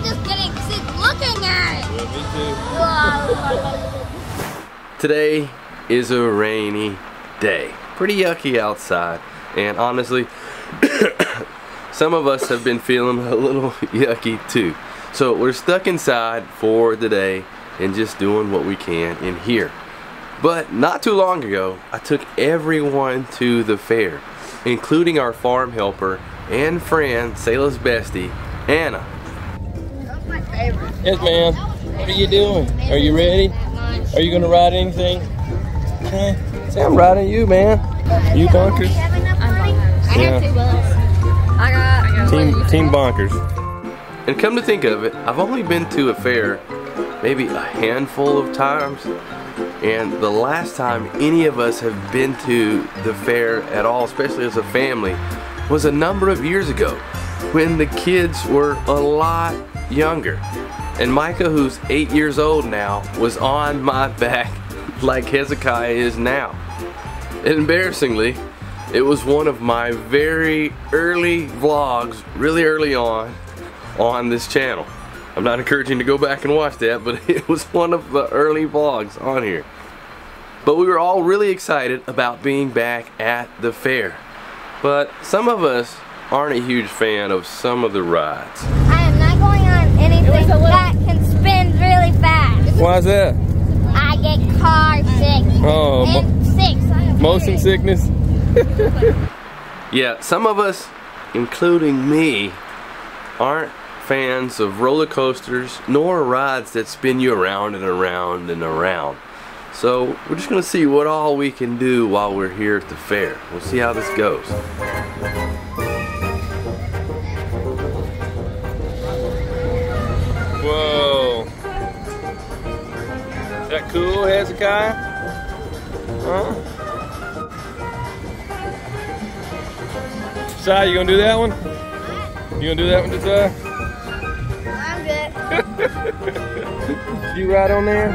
just getting sick looking at it. Yeah, me too. Today is a rainy day. Pretty yucky outside. And honestly, some of us have been feeling a little yucky too. So we're stuck inside for the day and just doing what we can in here. But not too long ago, I took everyone to the fair, including our farm helper and friend, Sayla's bestie, Anna. That's my favorite. Yes, ma'am. What are you doing? Are you ready? Are you gonna ride anything? Okay. Say I'm riding you, man. You bonkers? Yeah. Team bonkers. And come to think of it, I've only been to a fair maybe a handful of times. And the last time any of us have been to the fair at all, especially as a family, was a number of years ago when the kids were a lot younger. And Micah, who's 8 years old now, was on my back like Hezekiah is now. And embarrassingly, it was one of my very early vlogs, really early on this channel. I'm not encouraging you to go back and watch that, but it was one of the early vlogs on here. But we were all really excited about being back at the fair. But some of us aren't a huge fan of some of the rides. I am not going on anything that can spin really fast. Why is that? I get car sick. Oh, And sick. motion sickness? Yeah, some of us, including me, aren't fans of roller coasters nor rides that spin you around and around and around. So we're just gonna see what all we can do while we're here at the fair. We'll see how this goes. Whoa. Is that cool, Hezekiah? Huh? Josiah, you gonna do that one? You gonna do that one, Josiah? I'm good. Did you ride on there?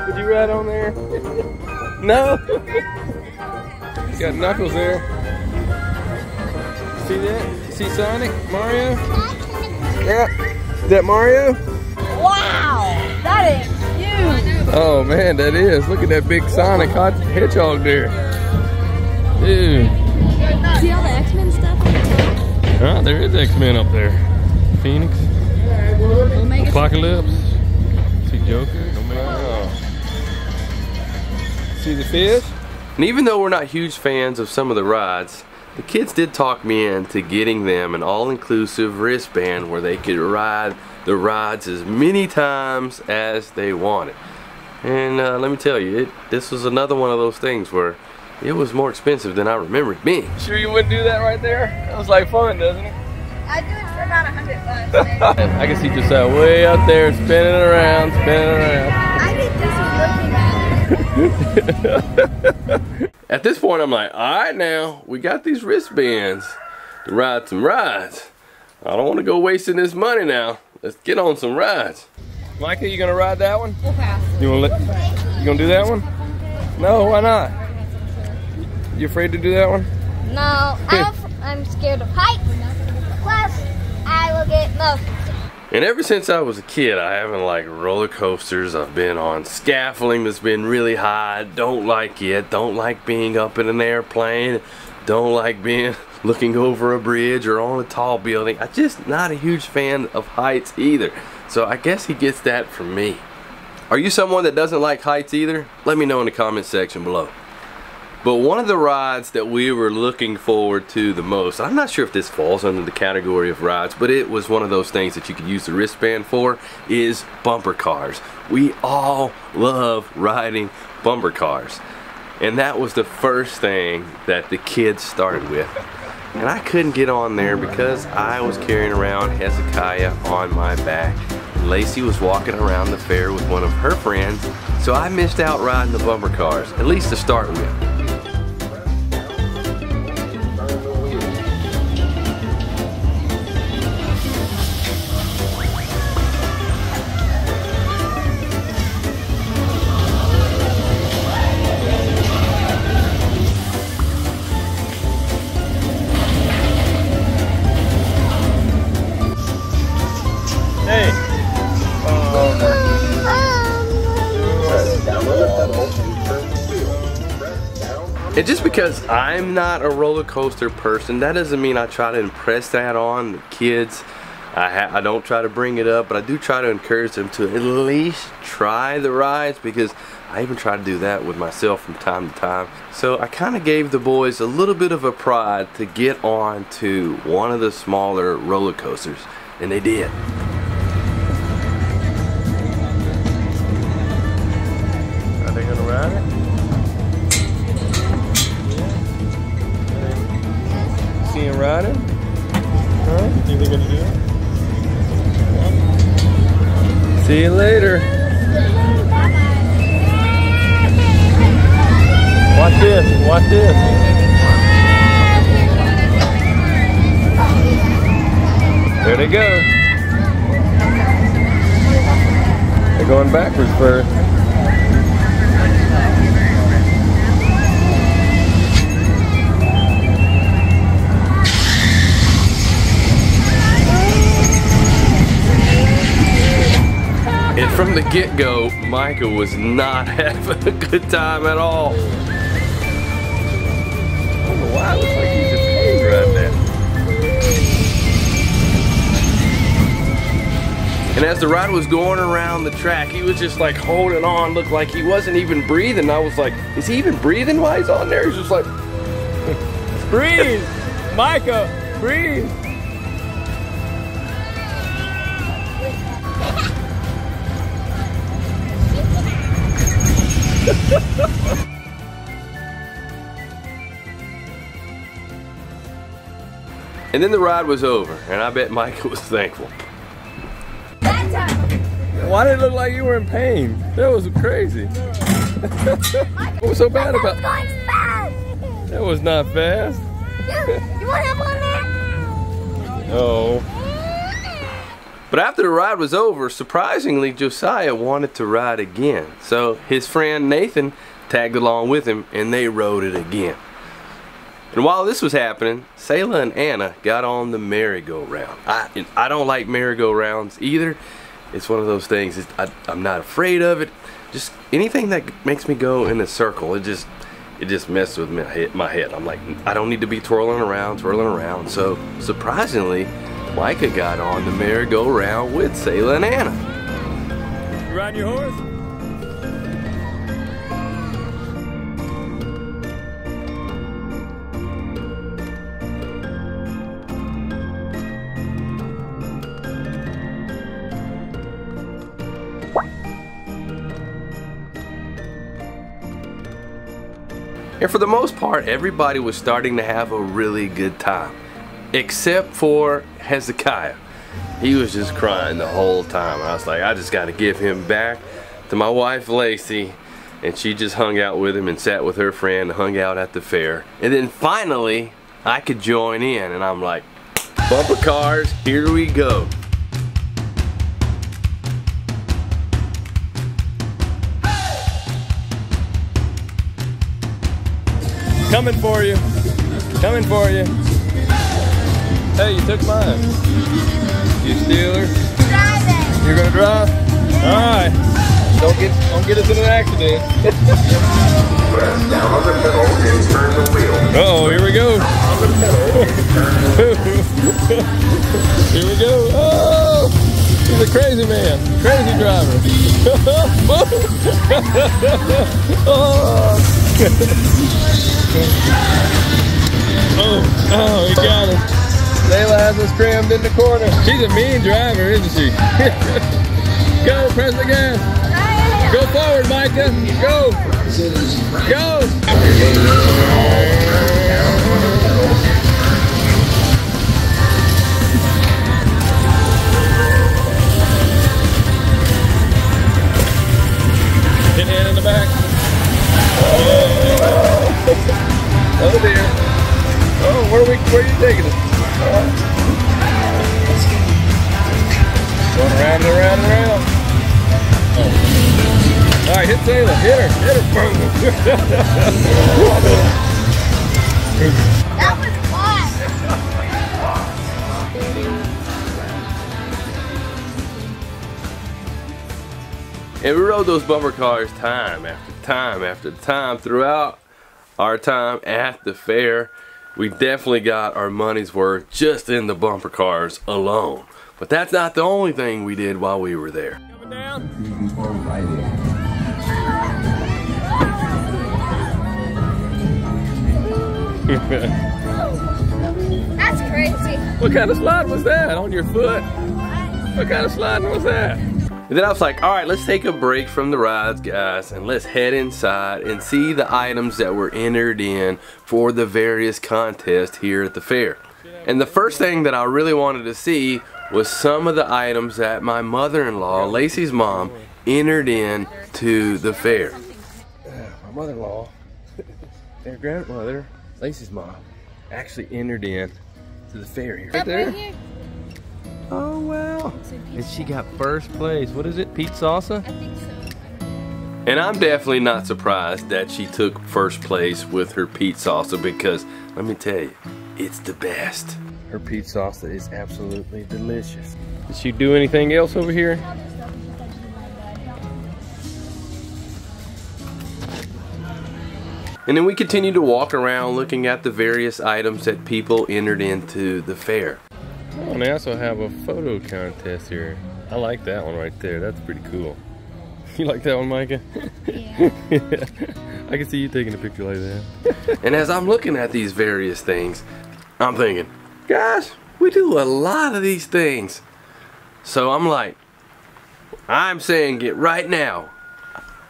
Did you ride on there? No? You got Knuckles there. See that? See Sonic? Mario? Yeah. Is that Mario? Wow, that is huge. Oh man, that is. Look at that big Sonic hedgehog there. Dude. See all the X-Men stuff? Huh? There is X-Men up there. Phoenix. Omega. Apocalypse. See Joker. Wow. See the fish? And even though we're not huge fans of some of the rides, the kids did talk me into getting them an all-inclusive wristband where they could ride the rides as many times as they wanted. And let me tell you, this was another one of those things where it was more expensive than I remember it being. Sure you wouldn't do that right there? That was like fun, doesn't it? I do it for about $100. I can see Josiah way up there spinning around, spinning around. I think this is looking at it. At this point, I'm like, all right now, we got these wristbands to ride some rides. I don't want to go wasting this money now. Let's get on some rides. Micah, you gonna ride that one? We'll pass. You gonna do that one? No, why not? You afraid to do that one? No, I'm scared of heights. Plus, I will get motion sick. And ever since I was a kid, I haven't liked roller coasters. I've been on scaffolding that's been really high. Don't like it. Don't like being up in an airplane. Don't like being looking over a bridge or on a tall building. I'm just not a huge fan of heights either. So I guess he gets that from me. Are you someone that doesn't like heights either? Let me know in the comment section below. But one of the rides that we were looking forward to the most, I'm not sure if this falls under the category of rides, but it was one of those things that you could use the wristband for, is bumper cars. We all love riding bumper cars. And that was the first thing that the kids started with. And I couldn't get on there because I was carrying around Hezekiah on my back. Lacie was walking around the fair with one of her friends, so I missed out riding the bumper cars, at least to start with. Hey. And just because I'm not a roller coaster person, that doesn't mean I try to impress that on the kids. I don't try to bring it up, but I do try to encourage them to at least try the rides, because I even try to do that with myself from time to time. So I kind of gave the boys a little bit of a pride to get on to one of the smaller roller coasters, and they did. Are they gonna ride it? See him riding? Huh? You think gonna do it? See you later. Watch this, watch this. There they go. They're going backwards first. And from the get-go, Micah was not having a good time at all. I don't know why, it looks like he's in pain right now. And as the ride was going around the track, he was just like holding on, looked like he wasn't even breathing. I was like, is he even breathing while he's on there? He's just like, breathe! Micah, breathe! And then the ride was over, and I bet Micah was thankful. Why did it look like you were in pain? That was crazy. What was so bad about it? That was not fast. You want to have one there? Oh. But after the ride was over, surprisingly, Josiah wanted to ride again. So his friend Nathan tagged along with him, and they rode it again. And while this was happening, Selah and Anna got on the merry-go-round. I don't like merry-go-rounds either. It's one of those things, I'm not afraid of it. Just anything that makes me go in a circle, it just messes with my head. I'm like, I don't need to be twirling around. So surprisingly, Micah got on the merry-go-round with Selah and Anna. You riding your horse? And for the most part, everybody was starting to have a really good time. Except for Hezekiah. He was just crying the whole time. I was like, I just got to give him back to my wife Lacie. And she just hung out with him and sat with her friend, hung out at the fair. And then finally, I could join in. And I'm like, bumper cars, here we go. Coming for you. Coming for you. Hey, you took mine. You stealer. Driving. You're gonna drive? Yeah. Alright. Don't get us in an accident. Press down on the pedal and turn the wheel. Uh-oh, here we go. Here we go. Oh! He's a crazy man. Crazy driver. Oh, he got us. Layla has us crammed in the corner. She's a mean driver, isn't she? Go, press the gas. Go forward, Micah. Go. Go. Hit hand in the back. Oh dear. Oh, where are you taking us? Going around and around and around. Oh. Alright, hit Selah. Hit her. Hit her. That was fun. And we rode those bumper cars time after time after time throughout our time at the fair. We definitely got our money's worth just in the bumper cars alone. But that's not the only thing we did while we were there. Coming down. That's crazy. What kind of slide was that on your foot? What kind of sliding was that? And then I was like, all right, let's take a break from the rides, guys, and let's head inside and see the items that were entered in for the various contests here at the fair. And the first thing that I really wanted to see was some of the items that my mother-in-law, Lacey's mom, entered in to the fair. My mother-in-law, their grandmother, Lacey's mom, actually entered in to the fair here. Right there. Oh wow. And she got first place. What is it? Pete salsa? I think so. And I'm definitely not surprised that she took first place with her Pete salsa, because let me tell you, it's the best. Her Pete salsa is absolutely delicious. Did she do anything else over here? And then we continue to walk around looking at the various items that people entered into the fair. Oh, and they also have a photo contest here. I like that one right there. That's pretty cool. You like that one, Micah? Yeah. I can see you taking a picture like that. And as I'm looking at these various things, I'm thinking, guys, we do a lot of these things. So I'm like, I'm saying it right now.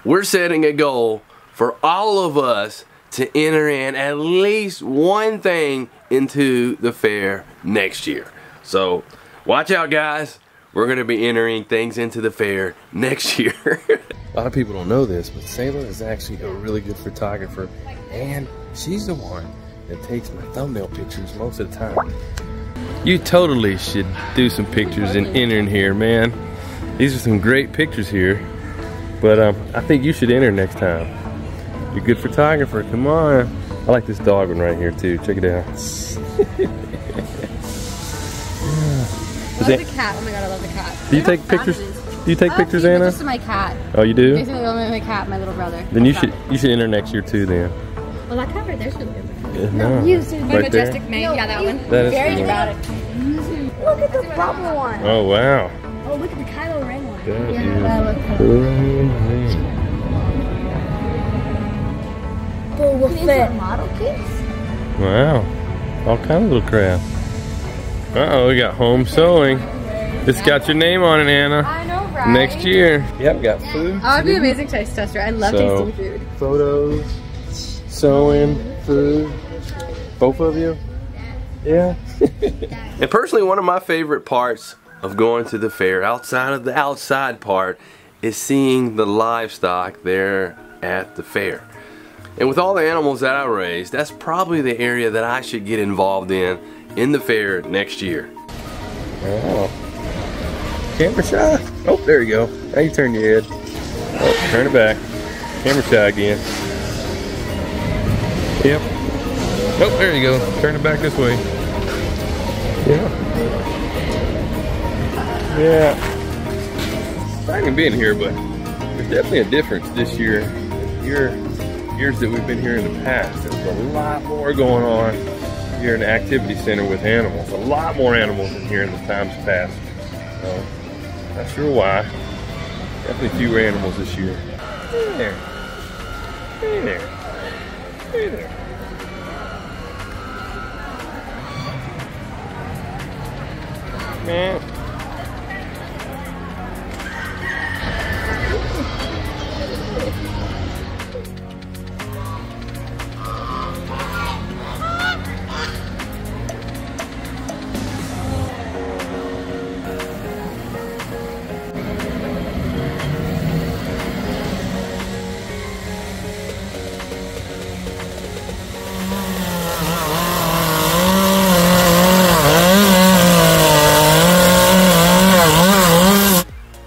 We're setting a goal for all of us to enter in at least one thing into the fair next year. So watch out, guys. We're gonna be entering things into the fair next year. A lot of people don't know this, but Sayla is actually a really good photographer, and she's the one that takes my thumbnail pictures most of the time. You totally should do some pictures and enter in here, man. These are some great pictures here, but I think you should enter next time. You're a good photographer, come on. I like this dog one right here too, check it out. I love the cat. Oh my god, I love the cat. Do you take pictures? Do you take pictures, Anna? Just my cat. Oh, you do? Basically, my cat, my little brother. Then you should enter next year too, then. Well, that cat right there's really good. Yeah, no. My majestic mane. Yeah, that one. That is Very cool. dramatic. Look at the bubble one. Oh wow. Oh, look at the Kylo Ren one. That is Boba Fett model case. wow. All kind of little crap. Uh-oh, we got home sewing. It's got your name on it, Anna. I know, right? Next year. Yep, got food. Oh, I'd be an amazing taste tester. I love tasting food. Photos, sewing, food. Both of you? Yeah. And personally, one of my favorite parts of going to the fair, outside of the outside part, is seeing the livestock there at the fair. And with all the animals that I raise, that's probably the area that I should get involved in the fair next year. Oh. Camera shy. Oh, there you go. Now you turn your head. Oh, turn it back. Camera shy again. Yep. Oh, there you go. Turn it back this way. Yeah. Yeah. I can be in here, but there's definitely a difference this year. Years that we've been here in the past. There's a lot more going on here in the activity center with animals. A lot more animals in here in the times past. Not sure why. Definitely fewer animals this year. Hey there. Hey there. Hey there. Man.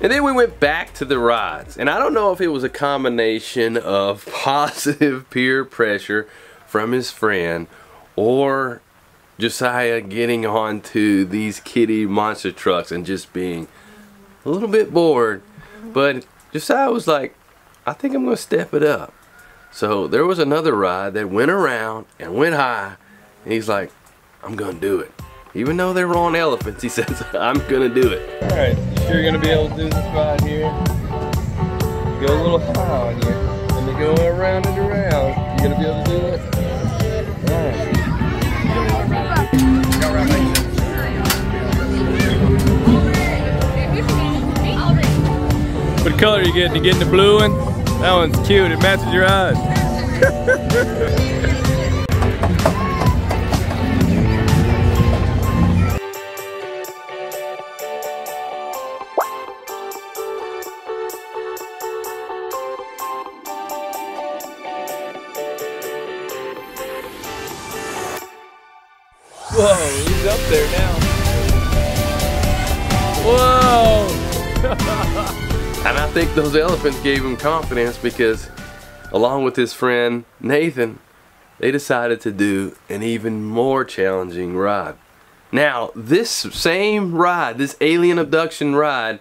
And then we went back to the rides, and I don't know if it was a combination of positive peer pressure from his friend or Josiah getting onto these kiddie monster trucks and just being a little bit bored. But Josiah was like, I think I'm gonna step it up. So there was another ride that went around and went high, and he's like, I'm gonna do it. Even though they were on elephants, he says, I'm gonna do it. All right, you sure you're gonna be able to do this ride here? Go a little high on you, and they go around and around. You gonna be able to do it? All right. What color are you getting? You getting the blue one? That one's cute, it matches your eyes. Whoa, he's up there now. Whoa! And I think those elephants gave him confidence because, along with his friend Nathan, they decided to do an even more challenging ride. Now, this same ride, this alien abduction ride,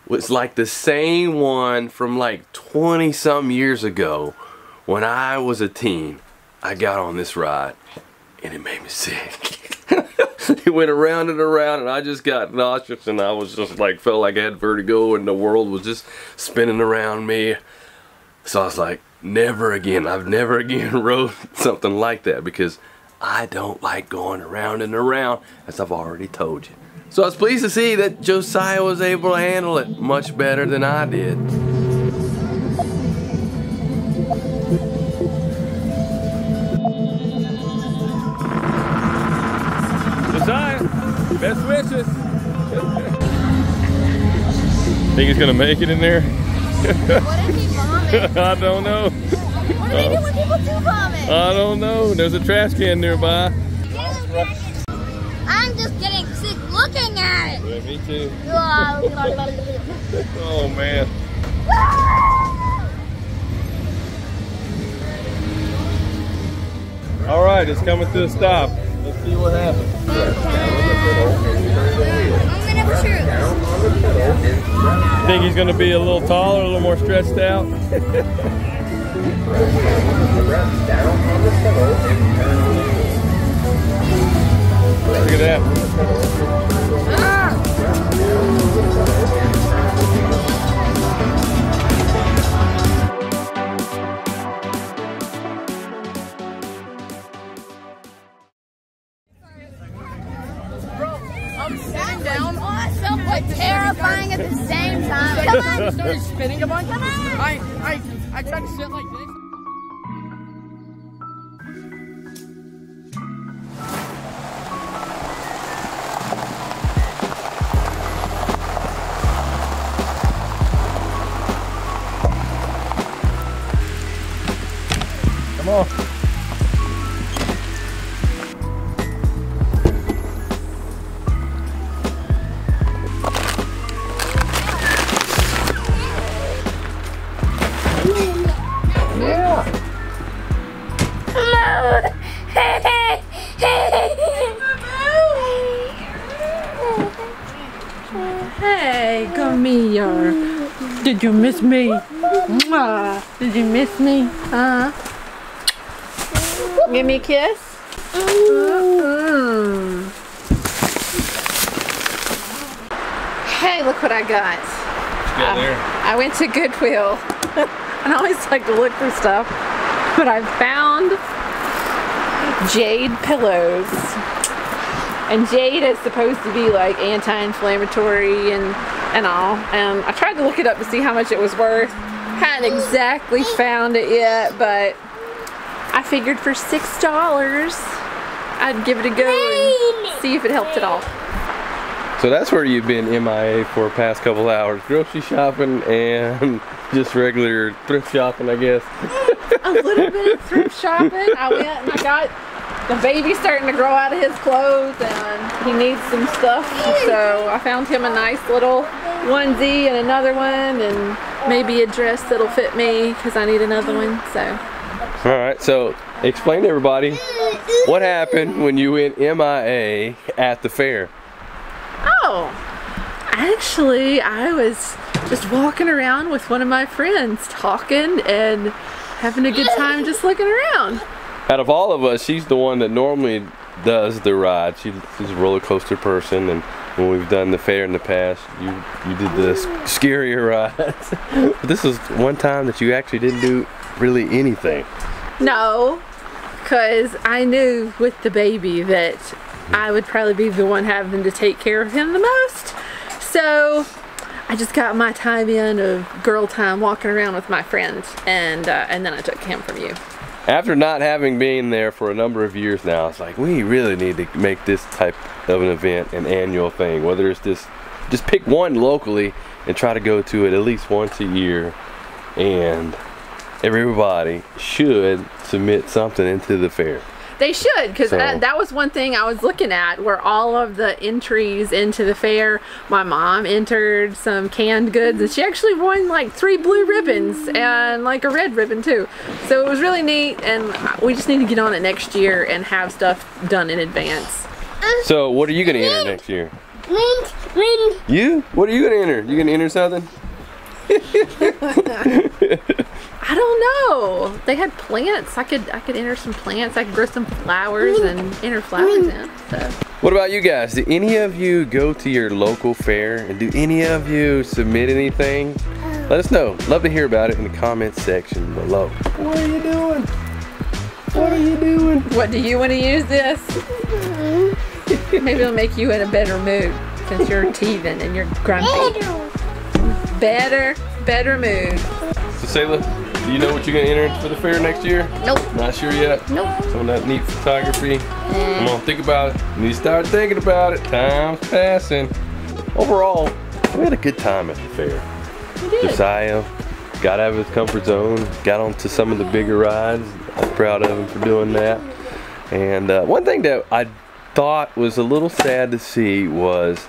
was like the same one from like 20-some years ago when I was a teen. I got on this ride and it made me sick. It went around and around and I just got nauseous and I was just like, felt like I had vertigo and the world was just spinning around me. So I was like, never again. I've never again rode something like that because I don't like going around and around, as I've already told you. So I was pleased to see that Josiah was able to handle it much better than I did. Josiah, best wishes. Think he's gonna make it in there? What if he vomits? I don't know. What do we do when people do vomit? I don't know. There's a trash can nearby. I'm just getting sick looking at it. Yeah, me too. Oh, Oh man. All right, it's coming to a stop. Let's see what happens. Think he's going to be a little taller, a little more stretched out? Look at that. I'm sitting down. Awesome, but terrifying at the same time. Come on. Started spinning a bunch. Come on. I tried to sit like this. Come on. Hey, come here. Did you miss me? Mwah. Did you miss me? Huh? Give me a kiss. Hey, look what I got. I went to Goodwill. I always like to look for stuff, but I found jade pillows. And jade is supposed to be like anti-inflammatory and all. And I tried to look it up to see how much it was worth. Hadn't exactly found it yet, but I figured for $6 I'd give it a go and see if it helped at all. So that's where you've been MIA for the past couple hours. Grocery shopping and just regular thrift shopping, I guess. A little bit of thrift shopping. I went and I got, the baby's starting to grow out of his clothes and he needs some stuff. So I found him a nice little onesie and another one and maybe a dress that'll fit me because I need another one. So. Alright, so explain to everybody what happened when you went MIA at the fair. Oh, actually I was just walking around with one of my friends talking and having a good time just looking around. Out of all of us, she's the one that normally does the ride. She's a roller coaster person, and when we've done the fair in the past, you did the scarier rides. But this is one time that you actually didn't do really anything. No, because I knew with the baby that I would probably be the one having to take care of him the most. So I just got my time in of girl time walking around with my friends, and then I took him from you. After not having been there for a number of years now, it's like we really need to make this type of an event an annual thing. Whether it's this, just pick one locally and try to go to it at least once a year, and everybody should submit something into the fair. They should, because that was one thing I was looking at, where all of the entries into the fair, my mom entered some canned goods, and she actually won like 3 blue ribbons and like a red ribbon too. So it was really neat, and we just need to get on it next year and have stuff done in advance. So what are you going to enter next year? You? What are you going to enter? You going to enter something? I don't know. They had plants. I could enter some plants. I could grow some flowers and enter flowers in. So. What about you guys? Do any of you go to your local fair, and do any of you submit anything? Let us know. Love to hear about it in the comments section below. What are you doing? What are you doing? What, do you want to use this? Maybe it'll make you in a better mood since you're teething and you're grumpy. Better mood. So Sayla, do you know what you're going to enter for the fair next year? Nope. Not sure yet? Nope. Some of that neat photography. Come on, think about it. You need to start thinking about it. Time's passing. Overall, we had a good time at the fair. We did. Josiah got out of his comfort zone, got onto some of the bigger rides. I'm proud of him for doing that. And one thing that I thought was a little sad to see was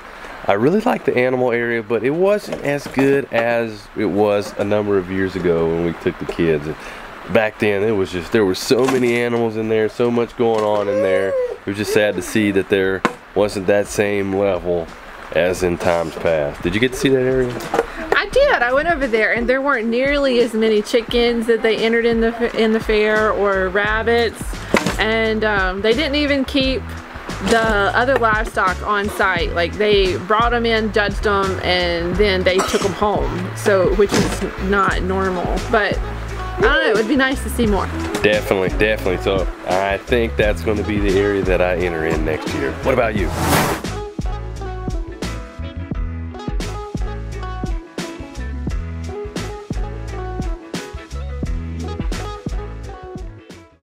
I really liked the animal area, but it wasn't as good as it was a number of years ago when we took the kids. And back then, it was just, there were so many animals in there, so much going on in there. It was just sad to see that there wasn't that same level as in times past. Did you get to see that area? I did. I went over there, and there weren't nearly as many chickens that they entered in the fair, or rabbits, and they didn't even keep the other livestock on site. Like, they brought them in, judged them, and then they took them home. So, which is not normal, but I don't know, it would be nice to see more. Definitely, definitely. So I think that's going to be the area that I enter in next year. What about you?